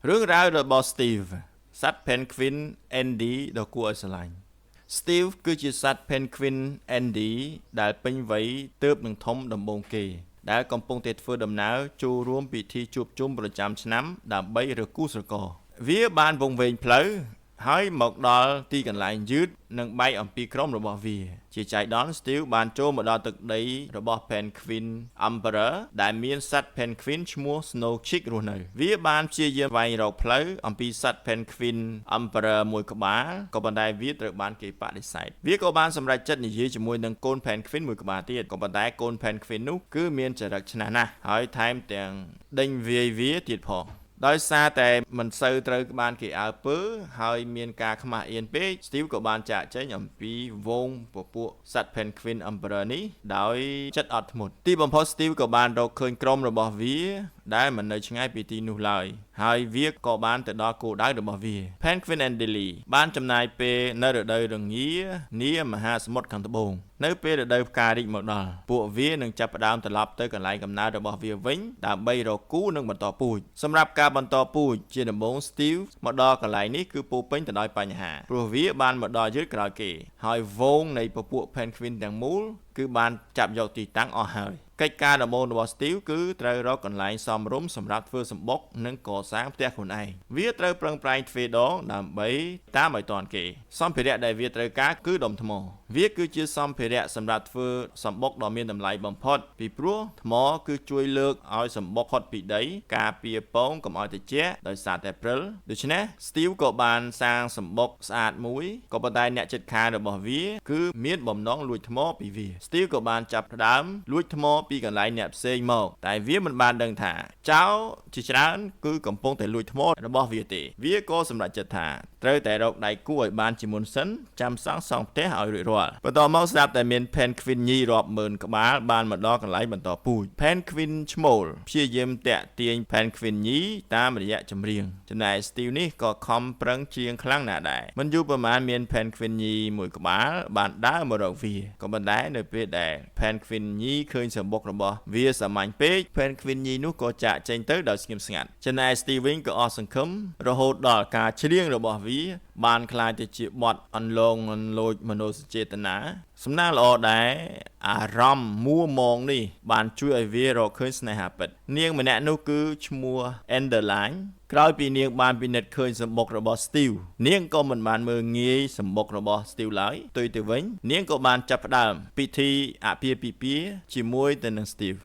Rương ráo rồi bỏ Steve Sát Penguin Andy đồ của Iceland Steve cứ chỉ sát Penguin Andy đã bình vấy tớp nâng thông đầm bông kỳ đã còn phong tiệt phương đầm náo chu rùm bị thi chụp chung bởi chạm nắm đã bấy rồi cú sơ cò vía ban vùng vệnh phở hỏi một đo ti cần lại dứt nâng bay ở pi chrome rồi bỏ vì chỉ chạy đón Steve ban cho một đo thực đấy rồi bỏ Penguin Emperor đại miên sát Penguin mua Snow Chick rồi này vía ban chia dương vay rồi phở ở pi sát Penguin Emperor mùi của bá có bàn đài viết được ban kỳ bạ để sai vía có ban xâm ra chất như dưới chỉ mùi nâng côn Penguin mùi của bá tiết có bàn đài côn Penguin nút cứ miên trở đặc chân na hỏi time tiền đinh vía tiết phòដោយសារតែមិនសូវត្រូវបានគេអើពើហើយមានការខ្មាស់អៀនពេក Steve ក៏បានចាក់ចេញអំពីវងពពួកសត្វ Penguin Emperor នេះដោយចិត្តអត់ធ្មត់ទីបំផុត Steve ក៏បានរកឃើញក្រុមរបស់វាដែលមិននៅឆ្ងាយពីទីនោះឡើយហើយវាក៏បានទៅដល់គោលដៅរបស់វា Penguin and Dilly បានចំណាយពេលនៅរដូវរងានាមហាសមុទ្រខាងត្បូងនៅពេលរដូវផ្ការីកមកដល់ពួកវានឹងចាប់ផ្ដើមត្រឡប់ទៅកន្លែងកំណើតរបស់វាវិញដើម្បីរកគូនិងបន្តពូជសម្រាប់ការបន្តពូជជាដំបូង Steve មកដល់កន្លែងនេះគឺពោពេញទៅដោយបញ្ហាព្រោះវាបានមកដល់យឺតក្រោយគេហើយវងនៃពពួក Penguin ទាំងមូលគឺបានចាប់យកទីតាំងអស់ហើយកិច្ចការដំបូងរបស់ Steve គឺត្រូវរកកន្លែងសមរម្យសម្រាប់ធ្វើសម្បុកនិងកសាងផ្ទះខ្លួនឯងវាត្រូវប្រឹងប្រែងទ្វេដងដើម្បីតាមឲ្យទាន់គេសម្ភារៈដែលវាត្រូវការគឺដុំថ្មវាគឺជាសម្ភារៈសម្រាប់ធ្វើសម្បុកដ៏មានតម្លៃបំផុតពីព្រោះថ្មគឺជួយលើកឲ្យសម្បុកផុតពីដីការពារពងកុំឲ្យត្រជាក់ដោយសារតែព្រិលដូច្នេះ Steve ក៏បានសាងសម្បុកស្អាតមួយក៏ប៉ុន្តែអ្នកជិតខាងរបស់វាគឺមានបំណងលួចថ្មពីវា Steve ក៏បានចាប់ផ្ដើមលួចថ្មពីកន្លែងអ្នកផ្សេងមកតែវាមិនបានដឹងថាចៅជាច្រើនគឺកំពុងតែលួចថ្មរបស់វាទេវាក៏សម្រេចចិត្តថាត្រូវតែរកដៃគូឲ្យបានជាមុនសិនចាំសង់ផ្ទះឲ្យរួចរាល់បន្តមកស្រាប់តែមាន Penguin ញីរាប់ម៉ឺនក្បាលបានមកដល់កន្លែងបន្តពូជ Penguin ឈ្មោលព្យាយាមតាក់ទាញ Penguin ញីតាមរយៈចម្រៀងចំណែក Steve នេះក៏ខំប្រឹងជាងខ្លាំងណាស់ដែរមិនយូរប៉ុន្មានមាន Penguin ញីមួយក្បាលបានដើរមករកវាក៏ប៉ុន្តែនៅពេលដែល Penguin ញីឃើញសម្បុករបស់វាសាមញ្ញពេក Penguin ញីនោះក៏ចាក់ចេញទៅដោយស្ងៀមស្ងាត់ចំណែក Steve វិញក៏អស់សង្ឃឹមរហូតដល់ការច្រៀងរបស់វាបានក្លាយទៅជាបទអន្លងអន្លោចមនោសញ្ចេតនាសំណាងល្អដែរអារម្មណ៍មួមងនេះបានជួយឲ្យវារកឃើញស្នេហាពិតនាងម្នាក់នោះគឺឈ្មោះ Enderline ក្រោយពីនាងបានពិនិត្យឃើញសម្បុករបស់ Steve នាងក៏មិនបានមើលងាយសម្បុករបស់ Steve ឡើយផ្ទុយទៅវិញនាងក៏បានចាប់ផ្ដើមពិធីអាពាហ៍ពិពាហ៍ជាមួយទៅនឹង Steve